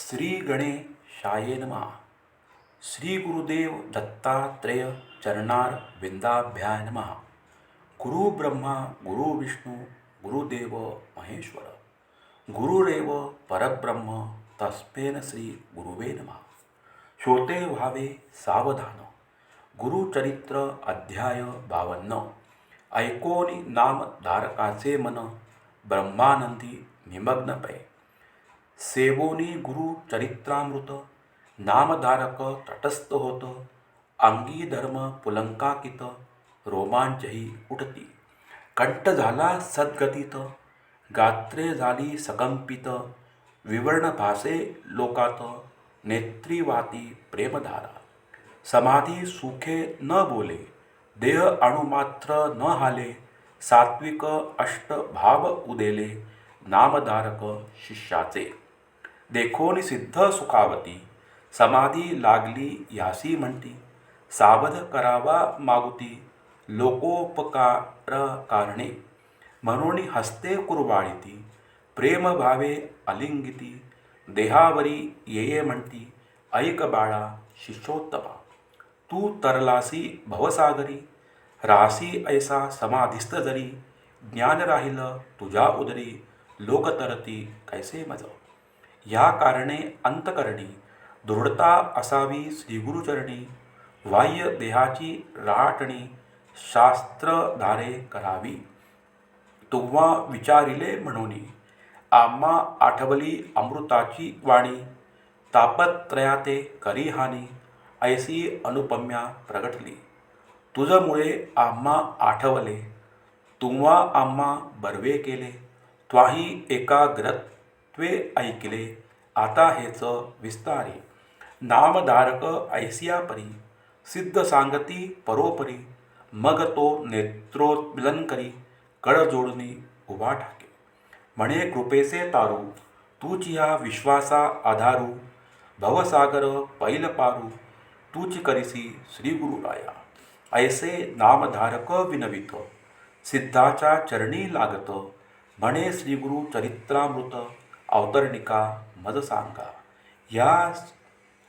श्री गणेशाय नमः. श्री गुरुदेव दत्तात्रेय चरणार विंदाभ्याय नमः. गुरु ब्रह्मा गुरु विष्णू गुरुदेव महेश्वर गुरुरेव परब्रह्म तस्मेन श्री गुरुवे नमः. श्रोते व्हावे सावधान. गुरुचरित्र अध्याय 52. ऐकोनी नाम धारकाचे मन ब्रह्मानंदी निमग्न पै. सेवोनी गुरु चरित्रामृत नामधारक तटस्थ होत. अंगी धर्म पुलंकाकित रोमांचही उठती. कंठ झाला सद्गतीत गात्रे झाली सकंपित. विवर्ण भासे लोकात नेत्री वाती प्रेमधारा. समाधी सुखे न बोले देह अणुमात्र न हाले. सात्विक अष्ट भाव उदेले नामधारक शिष्याचे. देखोनी सिद्ध सुखावती समाधी लागली यासी म्हणती. सावध करावा मागुती लोकोपकार कारणे. म्हणून हस्ते कुरवाळीती प्रेम भावे अलिंगिती. देहावरी येये म्हणती ऐक बाळा शिष्योत्तमा. तू तरलासी भवसागरी रासी ऐसा समाधिस्थ जरी. ज्ञान राहिलं तुझ्या उदरी लोकतरती कैसे मज. या कारणे अंतकरणी दृढता असावी श्रीगुरुचरणी. बाह्य देहाची राटणी शास्त्रधारे करावी. तुव्हा विचारिले म्हणून आम्हा आठवली अमृताची वाणी. तापत्रयाते करी हानी ऐसी अनुपम्या प्रगटली. तुझमुळे आम्हा आठवले तुव्हा आम्हा बर्वे केले. त्वाही एकाग्रत्वे ऐकिले आता हेच विस्तारी. नामधारक ऐसिया परी सिद्ध सांगती परोपरी. मग तो नेत्रोत्मिलन करी कड जोडणी उभा ठाके. म्हणे कृपेचे तारू तूच ह्या विश्वासा आधारू. भवसागर पैल पारू तूच करिसी श्री गुरुराया. ऐसे नामधारक विनवित सिद्धाच्या चरणी लागत. म्हणे श्री गुरु चरित्रामृत अवतरणिका मज सांगा. या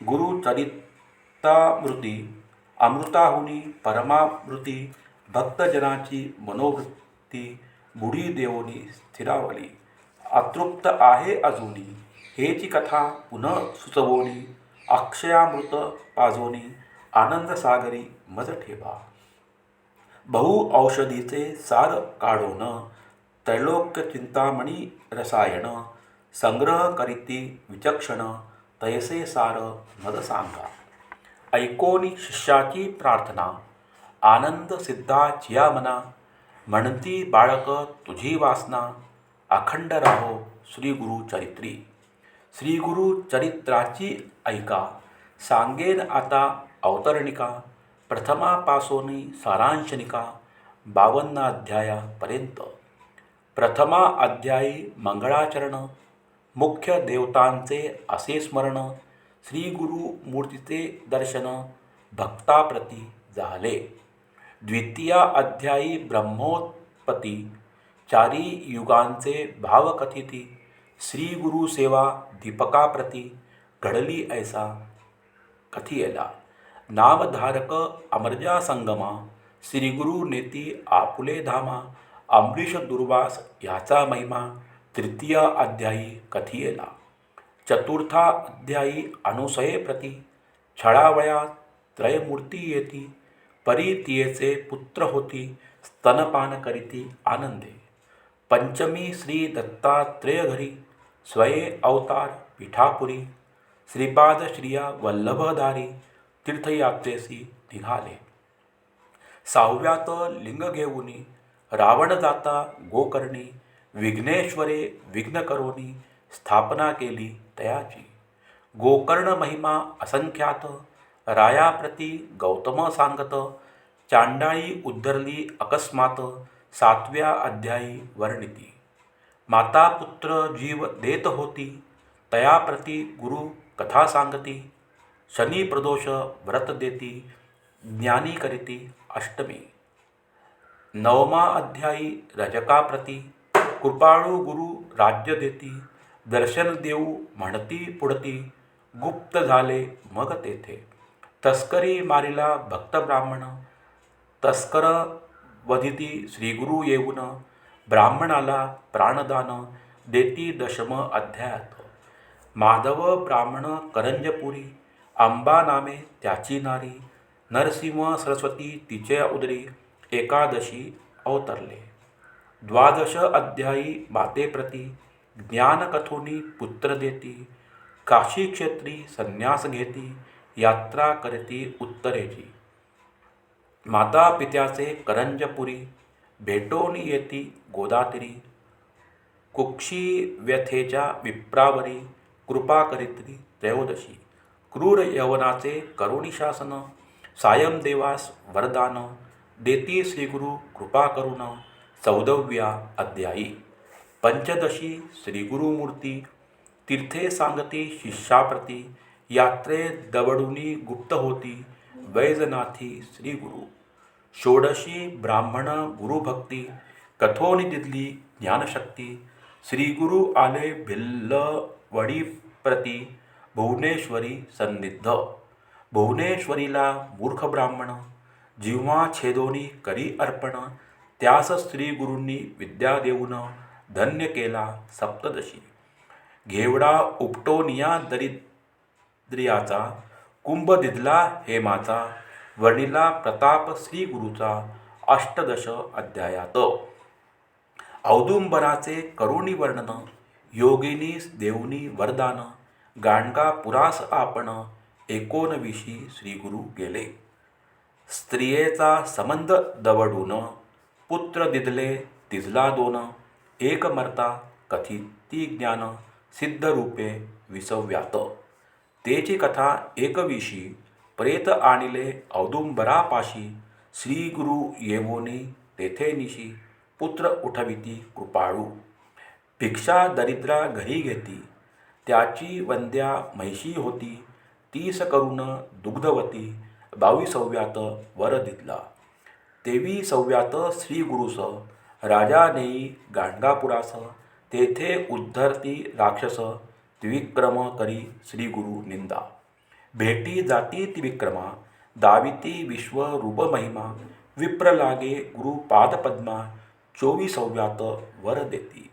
गुरुचरितामृती अमृताहुनी परमामृती. भक्तजनाची मनोवृत्ती बुढी देवोनी स्थिरावली. अतृप्त आहे अजूनी हेची कथा पुन्हा सुचवोनी. अक्षयामृत पाजोनी आनंद सागरी मज ठेवा. बहु औषधीचे सार काढोन त्रैलोक्य चिंतामणी रसायन. संग्रह करीती विचक्षण तैसे सार मज सांगा. ऐकोनी शिष्याची प्रार्थना आनंद सिद्धाचिया मना. म्हणती बाळक तुझी वासना अखंड राहो श्री गुरु चरित्री. श्री गुरु चरित्राची ऐका सांगेन आता अवतरणिका. प्रथमापासोनी सारांशनिका 52 अध्यायापर्यंत. प्रथमा अध्यायी मंगळाचरण. मुख्य देवतांचे असे स्मरण. श्री गुरु मूर्तीचे दर्शन भक्ताप्रती झाले. द्वितीय अध्यायी ब्रह्मोत्पत्ती. चारी युगांचे भाव कथिती. श्री गुरु सेवा दीपकाप्रती घडली ऐसा कथियला. नामधारक अमर्जा संगमा. श्री गुरु नेती आपुले धामा. अमरीश दुर्वास याचा महिमा तृतीय अध्यायी कथियेला. चतुर्था अध्यायी अनुसये प्रती. छळावया त्रयमूर्ती येती. परी तियेचे पुत्र होती स्तनपान करीती आनंदे. पंचमी श्री दत्तात्रेय घरी स्वये अवतार पिठापुरी. श्रीपाद श्रिया वल्लभधारी तीर्थयात्रेसी निघाले. सहाव्यात लिंग घेऊनी रावण जाता गोकर्णी. विघ्नेश्वरे विघ्न करोनी स्थापना केली तयाची. गोकर्ण महिमा असंख्यात रायाप्रती गौतम सांगत. चांडाळी उद्धरली अकस्मात सातव्या अध्यायी वर्णिती. माता पुत्र जीव देत होती तयाप्रती गुरु कथा सांगती. शनी प्रदोष व्रत देती ज्ञानी करीती अष्टमी. नवमा अध्यायी रजकाप्रती. कृपाळू गुरु राज्य देती दर्शन देऊ म्हणती पुढती, गुप्त झाले मग तेथे. तस्करी मारिला भक्त ब्राह्मण, तस्कर वधिती श्रीगुरु येऊन, ब्राह्मणाला प्राणदान देती दशम अध्यायात. माधव ब्राह्मण करंजपुरी, अंबा नामे त्याची नारी, नरसिंह सरस्वती तिचे उदरी, एकादशी अवतरले. द्वादश अध्यायी माते प्रती, ज्ञान कथोनी पुत्र देती, काशी क्षेत्री संन्यास घेती, यात्रा करती उत्तरेची. माता पित्याचे करंजपुरी, भेटोनी येती गोदातिरी, कुक्षी व्यथेच्या विप्रावरी, कृपा करीत्री त्रयोदशी. क्रूर यवनाचे करुणी शासन, सायम देवास वरदान, देती श्रीगुरु कृपा करुण, 14व्या अध्यायी. पंचदशी श्रीगुरुमूर्ती, तीर्थे सांगती शिष्याप्रती, यात्रे दवडुनी गुप्त होती, वैजनाथी श्रीगुरु. षोडशी ब्राह्मण गुरुभक्ती, कथोनी दिदली ज्ञानशक्ती, श्रीगुरु आले भिल्लवडी प्रती, भुवनेश्वरी सन्निध. भुवनेश्वरीला मूर्ख ब्राह्मण, जिव्हा छेदोनी करी अर्पण, त्यास श्रीगुरूंनी विद्या देऊन, धन्य केला सप्तदशी. घेवडा उपटोनिया दरिद्रियाचा, कुंभ दिदला हेमाचा, वर्णिला प्रताप श्रीगुरूचा, अष्टदश अध्यायात. औदुंबराचे करुणी वर्णन, योगिनी देऊनी वरदान, गाणगापुरास आपण, 19 श्रीगुरु गेले. स्त्रियेचा संबंध दवडून, पुत्र दिदले तिजला दोन, एक मर्ता कथिती ज्ञान, सिद्ध रूपे 20व्यात. तेची कथा 21. प्रेत आणिले औदुंबरापाशी, श्रीगुरु येवोनी तेथे निशी, पुत्र उठविती कृपाळू. भिक्षा दरिद्रा घरी घेती, त्याची वंद्या म्हैशी होती, 30 करून दुग्धवती, 22व्यात वर दिदला. 23व्यात श्रीगुरुस, राजा नेई गाणगापुरास, तेथे उद्धरती राक्षस, त्रिविक्रम करी श्रीगुरु निंदा. भेटी जाती त्रिविक्रमा, दाविती विश्व रूप महिमा, विप्र लागे गुरु पादपद्मा, 24व्यात वर देती.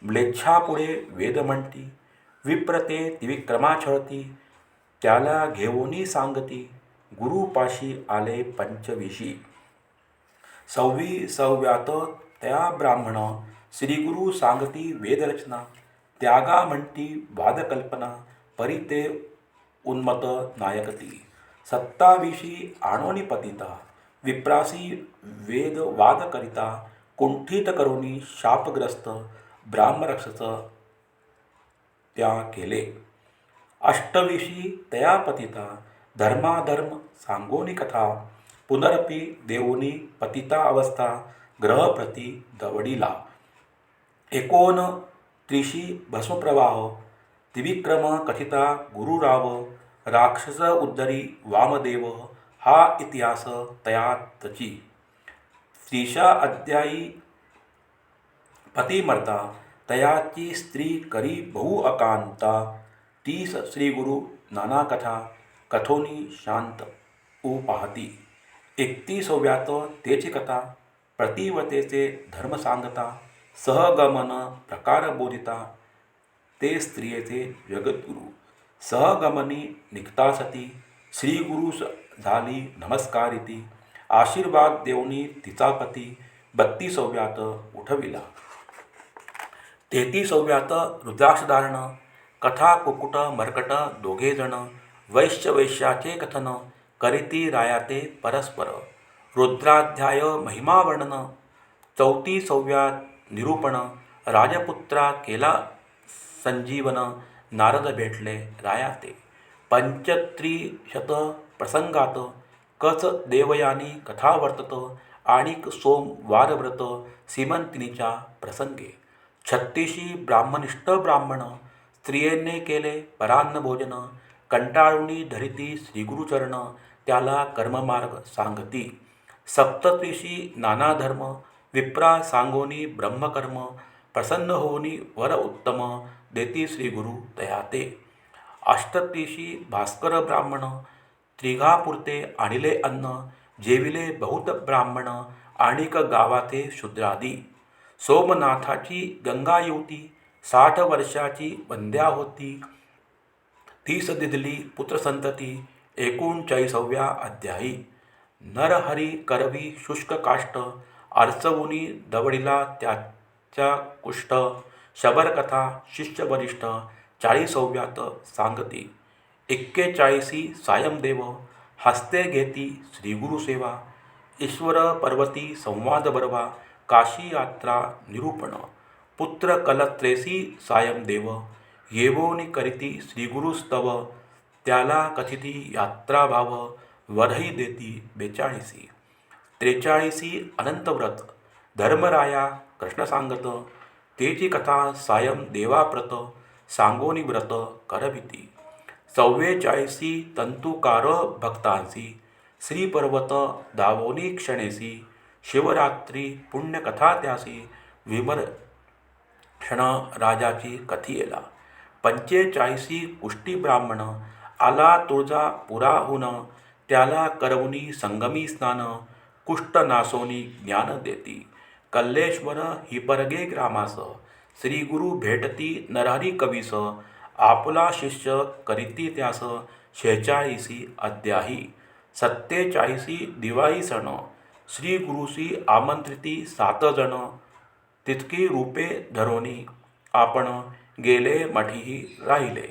म्लेच्छापुढे वेद म्हणती, विप्रते त्रिविक्रमा छळती, त्याला घेऊनी सांगती, गुरुपाशी आले 25. 26व्यात त्या ब्राह्मण, श्रीगुरु सांगती वेदरचना, त्यागा म्हणती वादकल्पना, परिते उन्मत नायकती. 27 आणोनी पतिता, विप्रासी वेद वाद करिता, कुंठित करुणी शापग्रस्त, ब्राह्मरक्षस त्या केले. 28 तया पतिता, धर्माधर्म सांगोनी कथा, पुनरपि देऊनी पतिता अवस्था, ग्रहप्रती दवडीला. 29 भस्मप्रवाह, त्रिविक्रम कथिता गुरुराव, राक्षस उद्धरी वामदेव, हा इतिहास तयातची. 30 अध्यायी पतिमर्ता, तयाची स्त्री करी बहु अकांता, 30 श्रीगुरु नाना कथा, कथोनी शांत उ पाहती. 31व्यात तेची कथा, प्रतिवतेचे धर्म सांगता, सहगमन प्रकार बोधिता, ते स्त्रियेचे जगद्गुरु. सहगमनी निघता सती, श्रीगुरुस झाली नमस्कारिती, आशीर्वाद देऊनी तिचा पती, 32व्यात उठविला. 33व्यात रुद्राक्षधारण, कथा कुकुट मर्कट दोघेजण, वैश्याचे कथन, करीती रायाते परस्पर. रुद्राध्याय महिमा वर्णन. 34व्यात निरूपण, राजपुत्रा केला संजीवन, नारद भेटले रायाते. 35 प्रसंगात, कच देवयानी कथा वर्तत, आणिक सोमवारव्रत सीमंतिनीच्या प्रसंगे. 36 ब्राह्मनिष्ठ ब्राह्मण, स्त्रियेने केले परान्न भोजन, कंटाळुनी धरिती श्रीगुरुचरण, त्याला कर्ममार्ग सांगती. 37 नाना धर्म, विप्रा सांगोनी ब्रह्मकर्म, प्रसन्न होनी वर उत्तम, देती श्री गुरु दयाते. अष्टतीशी भास्कर ब्राह्मण त्रिघापुरते आणिले अन्न जेविले बहुत ब्राह्मण आणिक गावाते शूद्रादी. सोमनाथाची गंगा युवती 60 वर्षाची वंद्या होती. 30 दिधली पुत्रसंतती. 39व्या अध्यायी. नरहरी करवी शुष्क काष्ट आरचवुनी दवडिला त्याच्या कुष्ठ. शबरकथा शिष्य वरिष्ठ 40व्यात सांगती. 41 सायमदेव हस्ते घेती श्रीगुरुसेवा. ईश्वर पर्वती संवाद बरवा काशी यात्रा निरूपण. पुत्र कलत्रेसी सायमदेव येवोनी करीती श्रीगुरुस्तव. त्याला कथिती यात्राभाव वरही देती 42. 43 अनंतव्रत धर्मराया कृष्ण सांगत. तेची कथा सायम देवाप्रत सांगोनी व्रत करविती. 44 तंतुकार भक्तांसी श्रीपर्वत दावोनी क्षणेसी. शिवरात्री पुण्यकथा त्यासी विमर्शण राजाची कथियेला. 45 कुष्टी ब्राह्मण आला तुळजापुराहून. त्याला करवुनी संगमी स्नान. कुष्ट नासोनी ज्ञान देती. कल्लेश्वर हिपरगे ग्रामास श्रीगुरु भेटती नरहरी कवीस. आपुला शिष्य करीती त्यास 46 अध्यायी. 47 दिवाळी सण श्री गुरुसी आमंत्रिती 7 जण. तितकी रूपे धरोनी आपण गेले मठीही राहिले.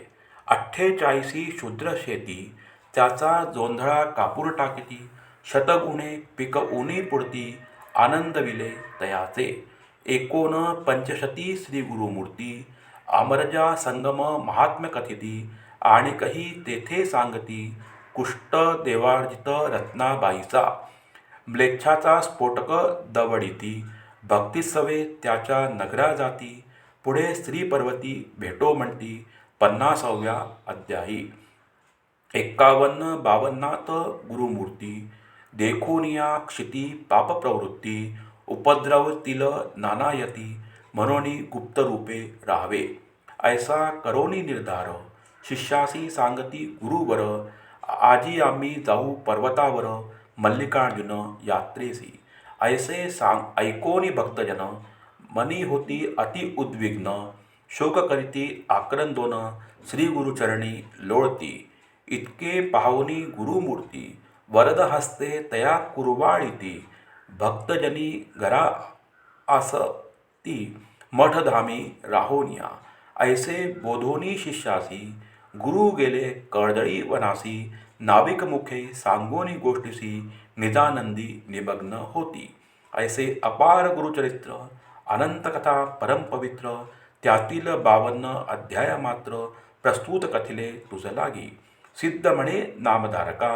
48 शूद्र शेती त्याचा जोंधळा कापूर टाकिती. शतगुणे पिकऊनी पुरती आनंदविले तयाचे. 49 श्री गुरुमूर्ती अमरजा संगम महात्म्य कथिती. आणि कही तेथे सांगती कुष्ट देवार्जित रत्नाबाईचा. म्लेच्छाचा स्फोटक दवडिती. भक्तिसवे त्याच्या नगरा जाती. पुढे श्रीपर्वती भेटो म्हणती 50व्या अध्यायी. 51-52 गुरुमूर्ती देखुनिया क्षिती पापप्रवृत्ती. उपद्रवतील नानायती म्हणून गुप्तरूपे राहावे. ऐसा करोनी निर्धार शिष्यासी सांगती गुरुवर. आजी आम्ही जाऊ पर्वतावर मल्लिकार्जुन यात्रेसी. ऐसे ऐकोनी भक्तजन मनी होती अति उद्विग्न. शोक करीती आक्रंदोन श्री गुरुचरणी लोळती. इतके पाहुनी गुरुमूर्ती वरद हस्ते तया कुरवाळीती. भक्तजनी घरा आसती मठधामी राहोनिया. ऐसे बोधोनी शिष्यासी गुरु गेले कर्दळी वनासी. नाविक मुखे सांगोनी गोष्टीसी निजानंदी निमग्न होती. ऐसे अपार गुरुचरित्र अनंत कथा परमपवित्र. त्यातील 52 अध्याय मात्र प्रस्तुत कथिले तुझ लागी. सिद्ध म्हणे नामधारका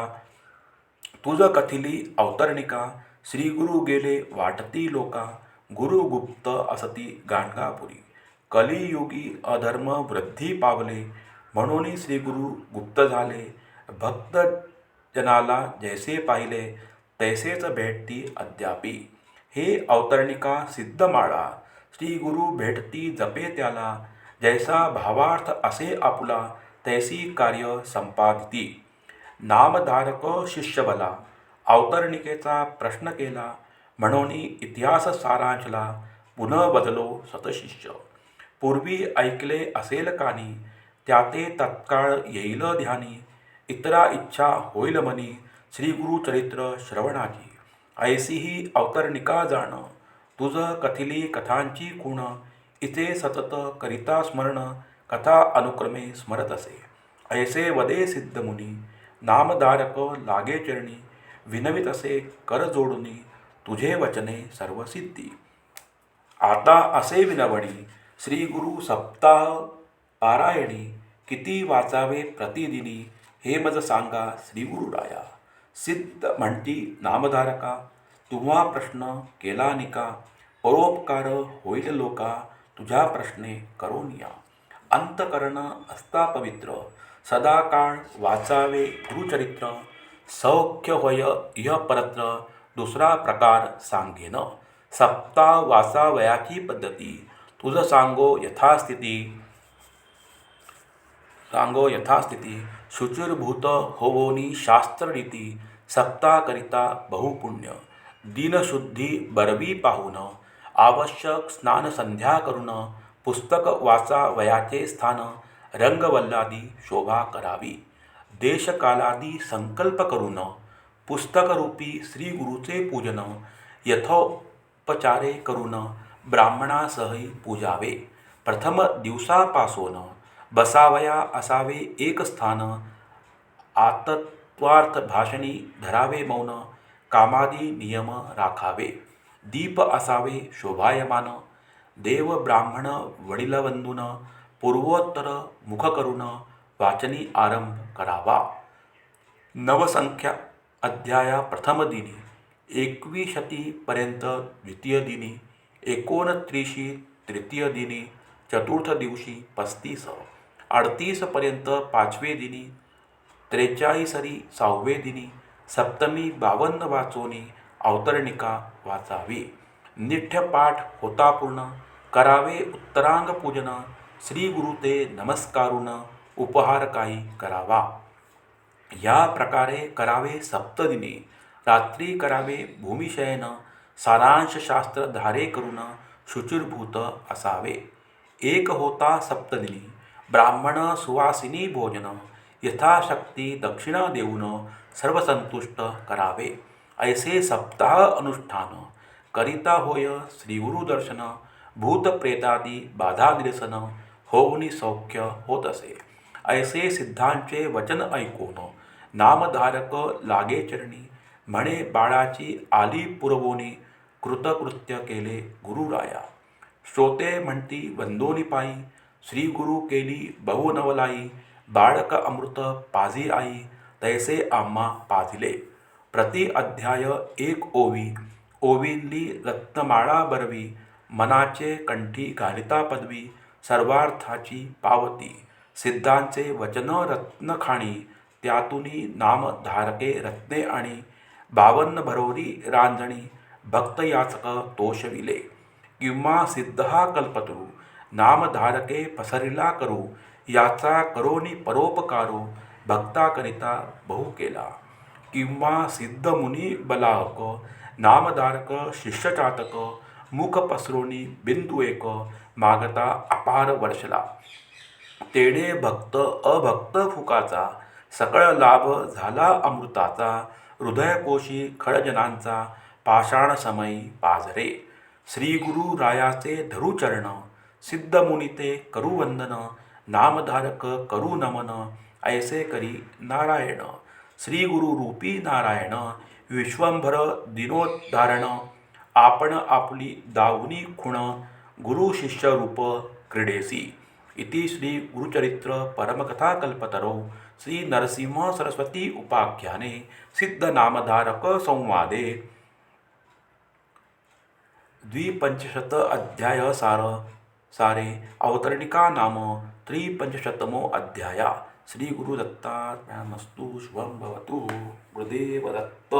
तुझ कथिली अवतरणिका. श्रीगुरु गेले वाटती लोका. गुरु गुप्त असती गाणगापुरी. कलियुगी अधर्म वृद्धी पावले म्हणून श्रीगुरु गुप्त झाले. भक्त जनाला जैसे पाहिले तैसेच भेटती अद्यापी. हे अवतरणिका सिद्ध माळा श्रीगुरु भेटती जपे त्याला. जैसा भावार्थ असे आपुला तैसी कार्य संपादिती. नामधारक शिष्यबला अवतरणिकेचा प्रश्न केला म्हणून इतिहास सारांशला पुन्हा बदलो सतशिष्य. पूर्वी ऐकले असेल कानी त्याते तत्काळ येईल ध्यानी. इतरा इच्छा होईल मनी श्रीगुरुचरित्र श्रवणाची. ऐसी ही अवतरणिका जाण तुझ कथिली कथांची खूण. इथे सतत करिता स्मरण कथा अनुक्रमे स्मरत असे. ऐसे वदे सिद्ध मुनी नामधारक लागे चरणी. विनवित असे कर जोडुनी तुझे वचने सर्वसिद्धी. आता असे विनवणी श्रीगुरु सप्ताह पारायणी. किती वाचावे प्रतिदिनी हे मज सांगा श्रीगुरुराया. सिद्ध म्हणती नामधारका तुम्हा प्रश्न केला निका. परोपकार होईल लोका तुझ्या प्रश्ने करोनिया. अंतकरण असता पवित्र सदाकाळ वाचावे गुरुचरित्र. सौख्य होय इह परत्र दुसरा प्रकार सांगेन. सप्ताह वाचावयाची पद्धती तुझ सांगो यथास्थिती. रांगो यथास्थिती शुचिर्भूत होवोनी शास्त्ररीती सक्ता करिता बहुपुण्य दीनशुद्धी बरवी पाहून आवश्यक स्नान संध्या करून पुस्तक वाचा वयाचे स्थान रंगवल्लादी शोभा करावी देशकालादी संकल्प करून पुस्तकरूपी श्री गुरुचे पूजन यथोपचारे करून ब्राह्मणासही पूजावे प्रथम दिवसापासून बसावया असावे एक स्थान आतत्वार्थ भाषणी धरावे मौन कामादी नियम राखावे दीप असावे शोभायमान देव ब्राह्मण वडील वंदून पूर्वोत्तर मुख करून वाचनी आरंभ करावा नवसंख्या अध्याया प्रथम दिनी 21 पर्यंत द्वितीय दिनी 29 तृतीय दिनी चतुर्थ दिवशी 35 38 पर्यंत पाचवे दिनी 43 सहावे दिनी सप्तमी 52 वाचोनी अवतरणिका वाचावी निठ्य पाठ होता पूर्ण करावे उत्तरांग पूजन श्री गुरु ते नमस्कारून उपहार काही करावा या प्रकारे करावे सप्तदिनी रात्री करावे भूमिशयन सारांश शास्त्र धारे करून शुचिर्भूत असावे एक होता सप्तदिनी ब्राह्मण सुवासिनी भोजन यथाशक्ती दक्षिणा देऊन सर्वसंतुष्ट करावे ऐसे सप्ताह अनुष्ठान करिता होय श्रीगुरु दर्शन भूतप्रेतादी बाधा निरसन होऊनी सौख्य होत असे ऐसे सिद्धांचे वचन ऐकून नामधारक लागे चरणी म्हणे बाळाची आली पुरवोनी कृतकृत्य केले गुरुराया श्रोते म्हणती वंदोनी पायी श्री गुरु केली बहुनवलाई बाळक अमृत पाजी आई तैसे आम्हा पाजिले प्रति अध्याय 1 ओवी ओवींली रत्नमाळा बरवी मनाचे कंठी घालिता पदवी सर्वार्थाची पावती सिद्धांचे वचन रत्नखाणी त्यातुनी नामधारके रत्ने आणि 52 भरोरी रांजणी भक्तयाचक तोषविले किंवा सिद्ध हा कल्पतरू नामधारके पसरिला करू याचा करोनी परोपकारो भक्ताकरिता बहु केला किंवा सिद्ध मुनी बलाहक नामधारक शिष्यचातक मुख पसरोनी बिंदू एक मागता अपार वर्षला तेणे भक्त अभक्त फुकाचा सकळ लाभ झाला अमृताचा हृदयकोशी खळजनांचा पाषाण समयी पाझरे श्री गुरु रायाचे धरू चरण सिद्ध मुनिते करू वंदन नामधारक करू नमन ऐसे करी नारायण श्री गुरु रूपी नारायण विश्वंभर दिनोद्धारण आपण आपली दावनी खुण गुरु शिष्य रूप क्रीडेसी इति श्री गुरुचरित्र परमकथा कल्पतरो श्री नरसिंह सरस्वती उपाख्याने सिद्ध नामधारक संवादे 250 अध्याय सारे अवतरणिका नाम 350मो अध्याया श्री गुरु दत्तात्मस्तु शुभं भवतु गुरुदेव दत्त।